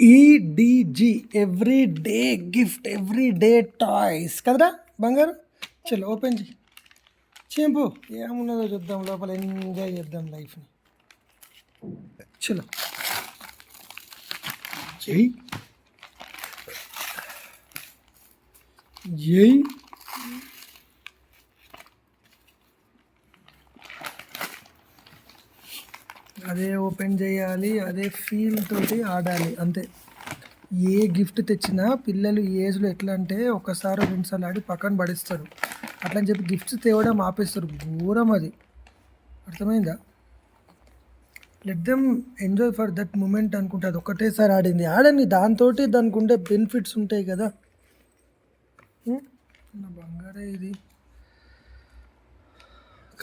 ఈడిజి every day gift every day toys కదరా బంగారు. చలో ఓపెన్ చేయి, చెంపు ఏమున్నదో చూద్దాం, లోపల ఎంజాయ్ చేద్దాం లైఫ్ని. చలో జై జై. అదే ఓపెన్ చేయాలి, అదే ఫీల్ తోటి ఆడాలి అంతే. ఏ గిఫ్ట్ తెచ్చినా పిల్లలు ఈ ఏజ్లో ఎట్లా అంటే ఒకసారి రెండుసార్లు ఆడి పక్కన పడిస్తారు. అట్లా అని చెప్పి గిఫ్ట్స్ తేవడం ఆపేస్తారు, ఘోరం అది. అర్థమైందా? Let them enjoy for that moment అనుకుంటే అది ఒకటేసారి ఆడింది ఆడని, దాంతో దానికి ఉండే బెనిఫిట్స్ ఉంటాయి కదా. నా బంగారే ఇది.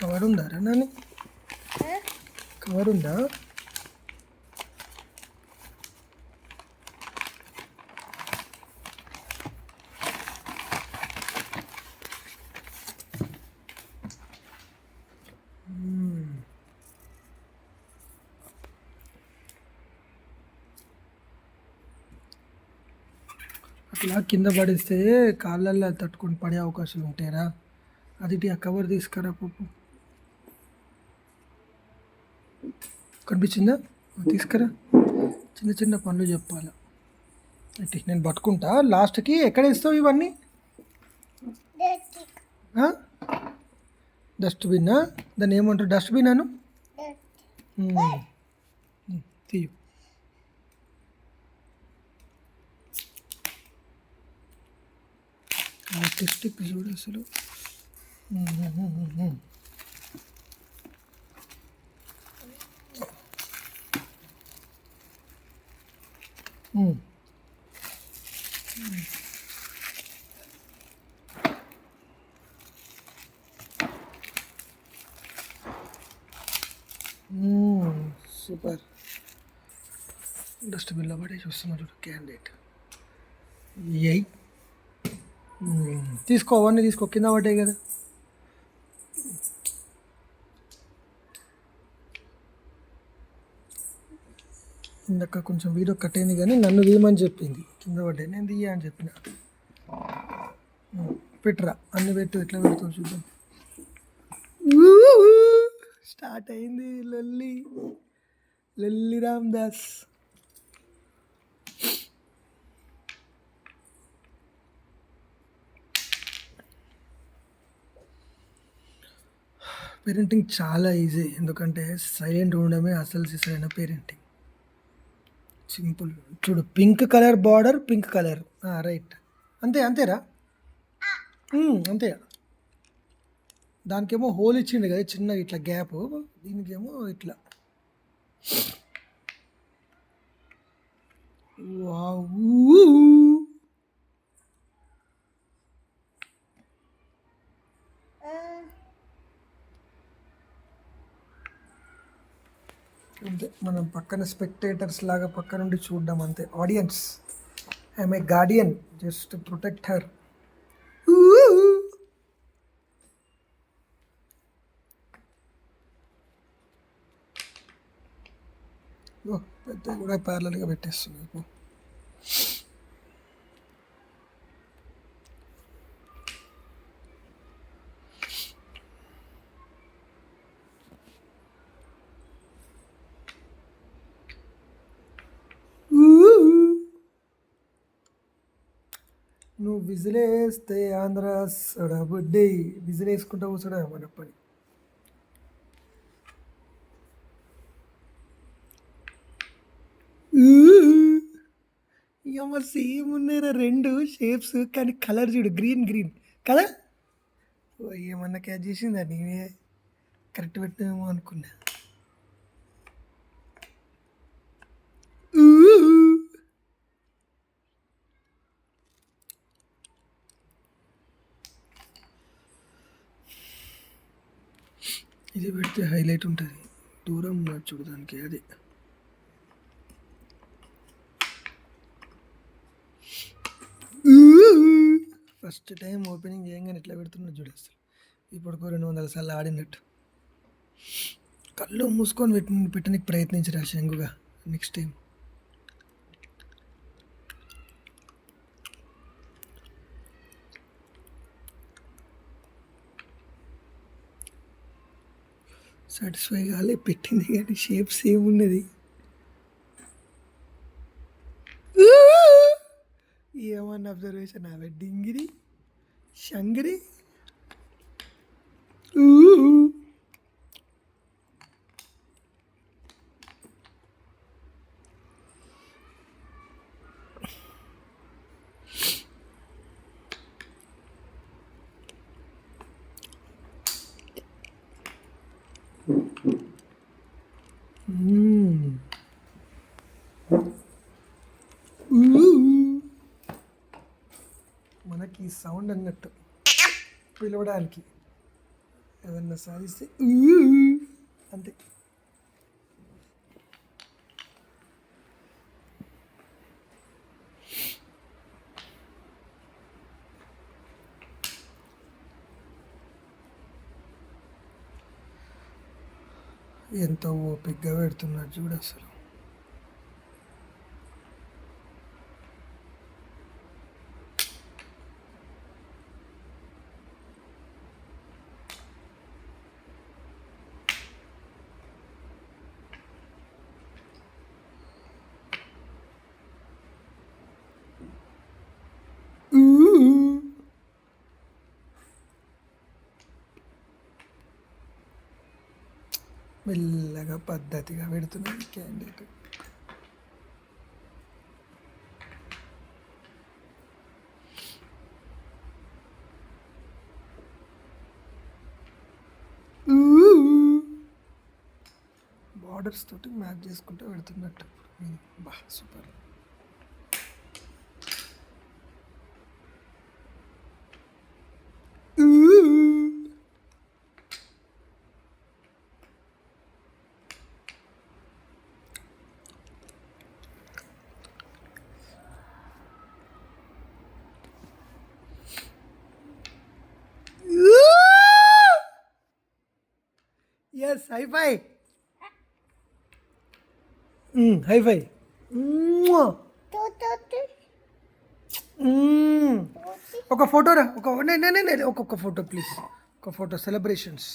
కవర్ ఉందా రా నాని? కవర్ ఉందా? అట్లా కింద పడిస్తే కాళ్ళల్లో తట్టుకొని పడే అవకాశాలు ఉంటాయరా. అది ఆ కవర్ తీసుకురా పప్పు. కనిపించిందా? తీసుకురా. చిన్న చిన్న పనులు చెప్పాలి. అయితే నేను పట్టుకుంటా, లాస్ట్కి ఎక్కడ వేస్తావు ఇవన్నీ? డస్ట్బిన్నా? దాన్ని ఏమంటారు, డస్ట్బిన్ అను. తీయు. ఆర్టిస్టిక్ చూడు అసలు. సూపర్. డస్ట్బిన్లో పడే చూస్తున్నా చూడు క్యాండిడేట్. ఎయ్ తీసుకో, అవన్నీ తీసుకో, కింద పడ్డాయి కదా. ఇందాక కొంచెం వీడియో కట్ అయింది కానీ నన్ను తీయమని చెప్పింది, కింద పడ్డాయి, నేను తీయ అని చెప్పిన. పెట్టరా, అన్ని పెట్టు, ఎట్లా పెడతావు చూద్దాం. స్టార్ట్ అయింది లొల్లి, లొల్లి రామ్ దాస్. పేరెంటింగ్ చాలా ఈజీ, ఎందుకంటే సైలెంట్ ఉండడమే అసలు సిసైన పేరెంటింగ్. సింపుల్. చూడు, pink colour border, pink colour, right, అంతే అంతేరా. అంతే. దానికేమో హోల్ ఇచ్చిండు కదా చిన్న ఇట్లా గ్యాప్, దీనికేమో ఇట్లా. అంతే, మనం పక్కన స్పెక్టేటర్స్ లాగా పక్క నుండి చూడడం అంతే. Audience, I'm a Guardian, just protect her. పెద్ద కూడా ప్యారలల్గా పెట్టేస్తుంది. నువ్వు విజిలేస్తే ఆంధ్ర సడబుడ్డి, విజిలేసుకుంటా కూర్చోడా మన పని. ఏమో సేమ్ ఉన్నాయిరా రెండు షేప్స్, కానీ కలర్ చూడు, గ్రీన్ గ్రీన్ కదా. ఏమన్నా క్యాచ్ చేసిందా? నేనే కరెక్ట్ పెట్టినేమో అనుకున్నా. ఇది పెడితే హైలైట్ ఉంటుంది, దూరం చూడడానికి. అది ఫస్ట్ టైం ఓపెనింగ్ చేయగానే ఎట్లా పెడుతున్నా చూడు అసలు. ఇప్పుడు 200 సార్లు ఆడినట్టు. కళ్ళు మూసుకొని పెట్టడానికి ప్రయత్నించరా శంగుగా నెక్స్ట్ టైం. సాటిస్ఫై కాలే, పెట్టింది కానీ షేప్ సేమ్ ఉన్నది. ఏమన్నా అబ్జర్వేషన్ ఆ వెడ్డింగిరి షంగిరి. మనకి సౌండ్ అన్నట్టు పిలవడానికి ఏదన్నా సాధిస్తే అంతే. ఎంతో ఓపికగా పెడుతున్నాడు చూడు అసలు. మెల్లగా పద్ధతిగా పెడుతున్నాడు క్యాండిడేట్. బార్డర్స్ తోటి మ్యాచ్ చేసుకుంటూ పెడుతున్నట్టు. బా సూపర్. Yes high five, high five. ఒక ఫోటో రా, ఒక్కొక్క ఫోటో ప్లీజ్, ఒక ఫోటో సెలబ్రేషన్స్.